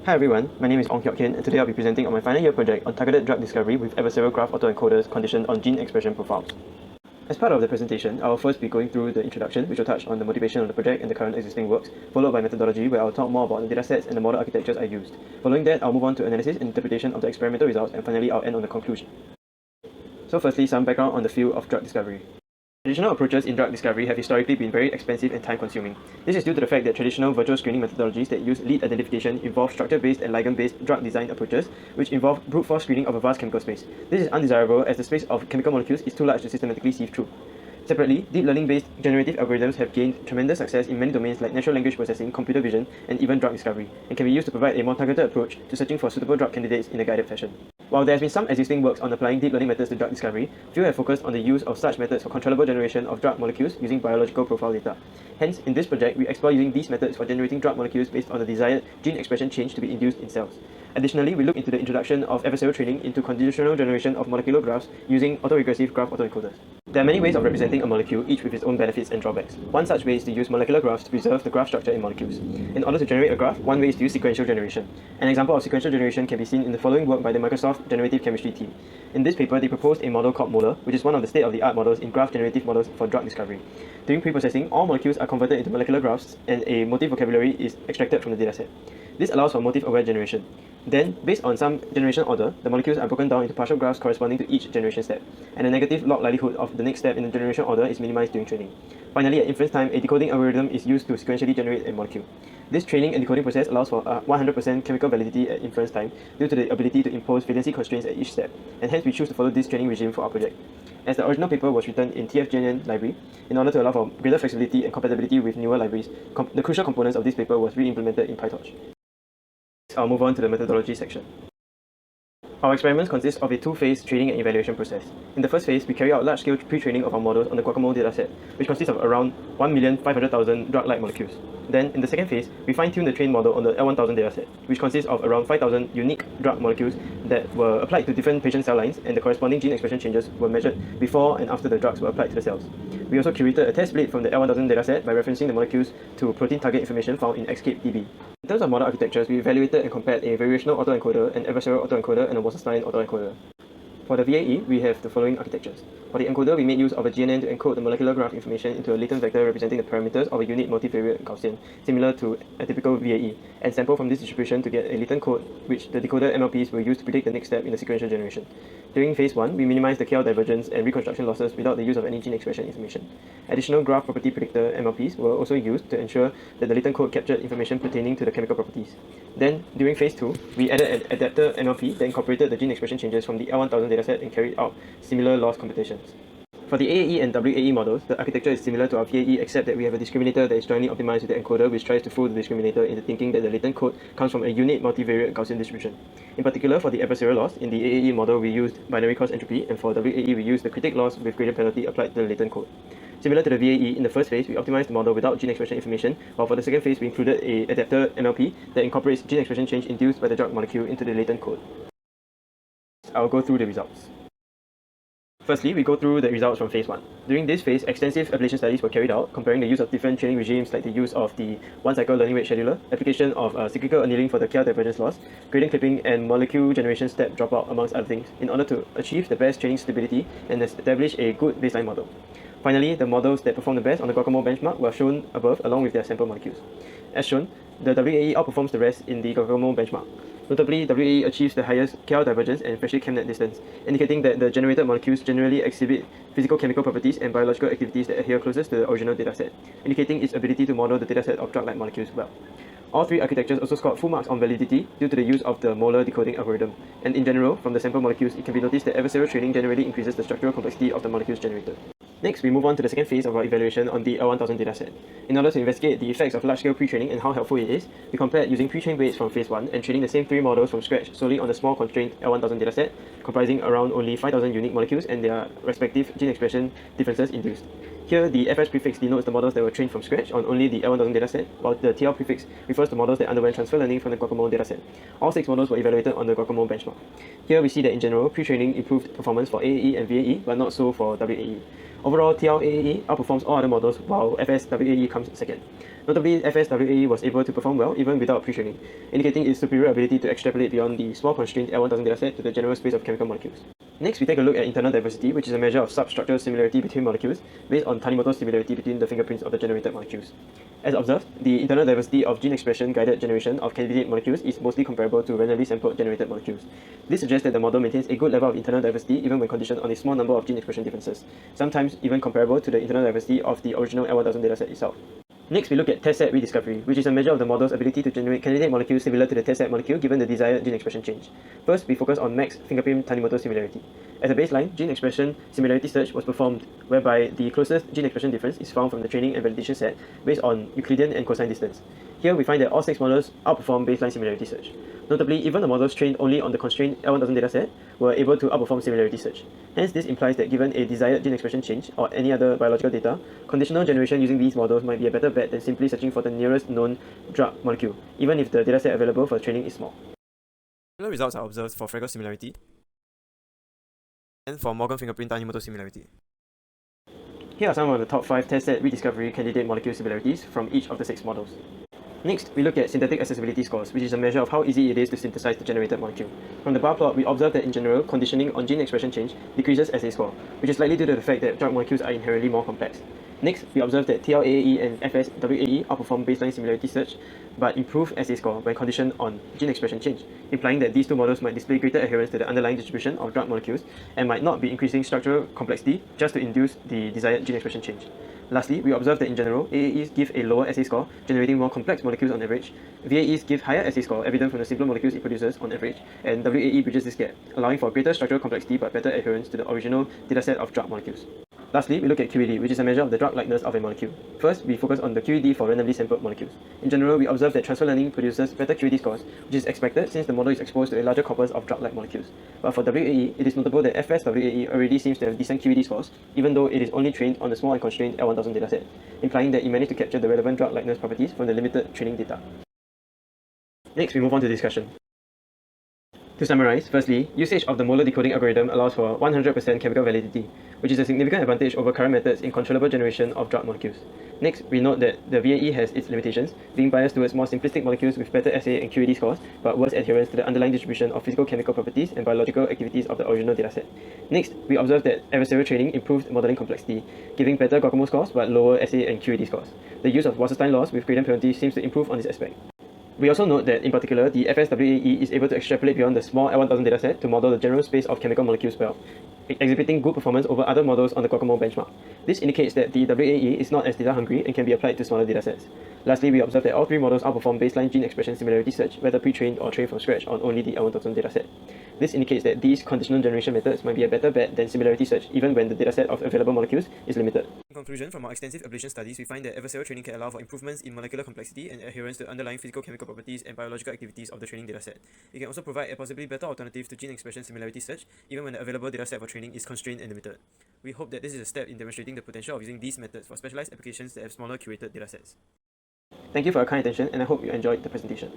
Hi everyone, my name is Hian, and today I'll be presenting on my final year project on targeted drug discovery with adversarial graph autoencoders conditioned on gene expression profiles. As part of the presentation, I'll first be going through the introduction, which will touch on the motivation of the project and the current existing works, followed by methodology, where I'll talk more about the datasets and the model architectures I used. Following that, I'll move on to analysis and interpretation of the experimental results, and finally I'll end on the conclusion. So firstly, some background on the field of drug discovery. Traditional approaches in drug discovery have historically been very expensive and time-consuming. This is due to the fact that traditional virtual screening methodologies that use lead identification involve structure-based and ligand-based drug design approaches, which involve brute force screening of a vast chemical space. This is undesirable as the space of chemical molecules is too large to systematically sieve through. Separately, deep learning-based generative algorithms have gained tremendous success in many domains like natural language processing, computer vision, and even drug discovery, and can be used to provide a more targeted approach to searching for suitable drug candidates in a guided fashion. While there has been some existing works on applying deep learning methods to drug discovery, few have focused on the use of such methods for controllable generation of drug molecules using biological profile data. Hence, in this project, we explore using these methods for generating drug molecules based on the desired gene expression change to be induced in cells. Additionally, we look into the introduction of adversarial training into conditional generation of molecular graphs using autoregressive graph autoencoders. There are many ways of representing a molecule, each with its own benefits and drawbacks. One such way is to use molecular graphs to preserve the graph structure in molecules. In order to generate a graph, one way is to use sequential generation. An example of sequential generation can be seen in the following work by the Microsoft Generative Chemistry team. In this paper, they proposed a model called Molar, which is one of the state-of-the-art models in graph generative models for drug discovery. During preprocessing, all molecules are converted into molecular graphs and a motif vocabulary is extracted from the dataset. This allows for motif-aware generation. Then, based on some generation order, the molecules are broken down into partial graphs corresponding to each generation step, and a negative log likelihood of the next step in the generation order is minimized during training. Finally, at inference time, a decoding algorithm is used to sequentially generate a molecule. This training and decoding process allows for 100% chemical validity at inference time due to the ability to impose valency constraints at each step, and hence we choose to follow this training regime for our project. As the original paper was written in TF-GNN library, in order to allow for greater flexibility and compatibility with newer libraries, the crucial components of this paper was re-implemented in PyTorch. I'll move on to the methodology section. Our experiments consist of a two-phase training and evaluation process. In the first phase, we carry out large-scale pre-training of our models on the Guacamol dataset, which consists of around 1,500,000 drug-like molecules. Then, in the second phase, we fine-tune the trained model on the L1000 dataset, which consists of around 5,000 unique drug molecules that were applied to different patient cell lines, and the corresponding gene expression changes were measured before and after the drugs were applied to the cells. We also curated a test split from the L1000 dataset by referencing the molecules to protein target information found in ESCAPE-DB. In terms of model architectures, we evaluated and compared a variational autoencoder, an adversarial autoencoder, and a Wasserstein autoencoder. For the VAE, we have the following architectures. For the encoder, we made use of a GNN to encode the molecular graph information into a latent vector representing the parameters of a unit multivariate Gaussian, similar to a typical VAE, and sample from this distribution to get a latent code, which the decoder MLPs will use to predict the next step in the sequential generation. During phase 1, we minimized the KL divergence and reconstruction losses without the use of any gene expression information. Additional graph property predictor MLPs were also used to ensure that the latent code captured information pertaining to the chemical properties. Then, during phase 2, we added an adapter MLP that incorporated the gene expression changes from the L1000 dataset and carried out similar loss computations. For the AAE and WAE models, the architecture is similar to our VAE except that we have a discriminator that is jointly optimized with the encoder, which tries to fool the discriminator into thinking that the latent code comes from a unit multivariate Gaussian distribution. In particular, for the adversarial loss, in the AAE model we used binary cross entropy, and for WAE we used the critic loss with gradient penalty applied to the latent code. Similar to the VAE, in the first phase we optimized the model without gene expression information, while for the second phase we included a adapter MLP that incorporates gene expression change induced by the drug molecule into the latent code. I'll go through the results. Firstly, we go through the results from phase 1. During this phase, extensive ablation studies were carried out, comparing the use of different training regimes like the use of the one-cycle learning rate scheduler, application of cyclical annealing for the KL divergence loss, gradient clipping, and molecule generation step dropout, amongst other things, in order to achieve the best training stability and establish a good baseline model. Finally, the models that performed the best on the Guacamol benchmark were shown above along with their sample molecules. As shown, the WAE outperforms the rest in the Guacamol benchmark. Notably, WAE achieves the highest KL divergence and freshly chemnet distance, indicating that the generated molecules generally exhibit physical-chemical properties and biological activities that adhere closest to the original dataset, indicating its ability to model the dataset of drug-like molecules well. All three architectures also scored full marks on validity due to the use of the molar decoding algorithm, and in general, from the sample molecules, it can be noticed that adversarial training generally increases the structural complexity of the molecules generated. Next, we move on to the second phase of our evaluation on the L1000 dataset. In order to investigate the effects of large-scale pre-training and how helpful it is, we compared using pre-trained weights from phase 1 and training the same three models from scratch solely on the small constrained L1000 dataset, comprising around only 5,000 unique molecules and their respective gene expression differences induced. Here, the FS prefix denotes the models that were trained from scratch on only the L1000 dataset, while the TL prefix refers to models that underwent transfer learning from the Guacamol dataset. All 6 models were evaluated on the Guacamol benchmark. Here, we see that in general, pre-training improved performance for AAE and VAE, but not so for WAE. Overall, TL AAE outperforms all other models, while FS WAE comes second. Notably, FS WAE was able to perform well even without pre-training, indicating its superior ability to extrapolate beyond the small constrained L1000 dataset to the general space of chemical molecules. Next, we take a look at internal diversity, which is a measure of substructural similarity between molecules based on Tanimoto's similarity between the fingerprints of the generated molecules. As observed, the internal diversity of gene expression guided generation of candidate molecules is mostly comparable to randomly sampled generated molecules. This suggests that the model maintains a good level of internal diversity even when conditioned on a small number of gene expression differences, sometimes even comparable to the internal diversity of the original L1000 dataset itself. Next, we look at test set rediscovery, which is a measure of the model's ability to generate candidate molecules similar to the test set molecule given the desired gene expression change. First, we focus on max fingerprint Tanimoto similarity. As a baseline, gene expression similarity search was performed, whereby the closest gene expression difference is found from the training and validation set based on Euclidean and cosine distance. Here, we find that all 6 models outperform baseline similarity search. Notably, even the models trained only on the constrained L1000 dataset were able to outperform similarity search. Hence, this implies that given a desired gene expression change or any other biological data, conditional generation using these models might be a better bet than simply searching for the nearest known drug molecule, even if the dataset available for training is small. Similar results are observed for Frege similarity and for Morgan fingerprint Tanimoto similarity. Here are some of the top 5 test set rediscovery candidate molecule similarities from each of the 6 models. Next, we look at synthetic accessibility scores, which is a measure of how easy it is to synthesize the generated molecule. From the bar plot, we observe that in general, conditioning on gene expression change decreases assay score, which is likely due to the fact that drug molecules are inherently more complex. Next, we observe that TLAAE and FSWAE outperform baseline similarity search, but improve assay score when conditioned on gene expression change, implying that these two models might display greater adherence to the underlying distribution of drug molecules and might not be increasing structural complexity just to induce the desired gene expression change. Lastly, we observe that in general, AAEs give a lower assay score, generating more complex molecules on average. VAEs give higher assay score, evident from the simpler molecules it produces on average, and WAE bridges this gap, allowing for greater structural complexity but better adherence to the original dataset of drug molecules. Lastly, we look at QED, which is a measure of the drug likeness of a molecule. First, we focus on the QED for randomly sampled molecules. In general, we observe that transfer learning produces better QED scores, which is expected since the model is exposed to a larger corpus of drug-like molecules. But for WAE, it is notable that FSWAE already seems to have decent QED scores, even though it is only trained on the small and constrained L1000 dataset, implying that it managed to capture the relevant drug likeness properties from the limited training data. Next, we move on to discussion. To summarize, firstly, usage of the molar decoding algorithm allows for 100% chemical validity, which is a significant advantage over current methods in controllable generation of drug molecules. Next, we note that the VAE has its limitations, being biased towards more simplistic molecules with better assay and QED scores, but worse adherence to the underlying distribution of physical-chemical properties and biological activities of the original dataset. Next, we observe that adversarial training improved modeling complexity, giving better Guacamol scores but lower assay and QED scores. The use of Wasserstein laws with gradient penalty seems to improve on this aspect. We also note that, in particular, the FSWAE is able to extrapolate beyond the small L1000 dataset to model the general space of chemical molecules well, exhibiting good performance over other models on the Guacamol benchmark. This indicates that the WAE is not as data hungry and can be applied to smaller datasets. Lastly, we observe that all 3 models outperform baseline gene expression similarity search, whether pre-trained or trained from scratch on only the L1000 dataset. This indicates that these conditional generation methods might be a better bet than similarity search even when the dataset of available molecules is limited. In conclusion, from our extensive ablation studies, we find that adversarial training can allow for improvements in molecular complexity and adherence to underlying physical-chemical properties and biological activities of the training dataset. It can also provide a possibly better alternative to gene expression similarity search even when the available dataset for training is constrained and limited. We hope that this is a step in demonstrating the potential of using these methods for specialized applications that have smaller curated datasets. Thank you for your kind attention, and I hope you enjoyed the presentation.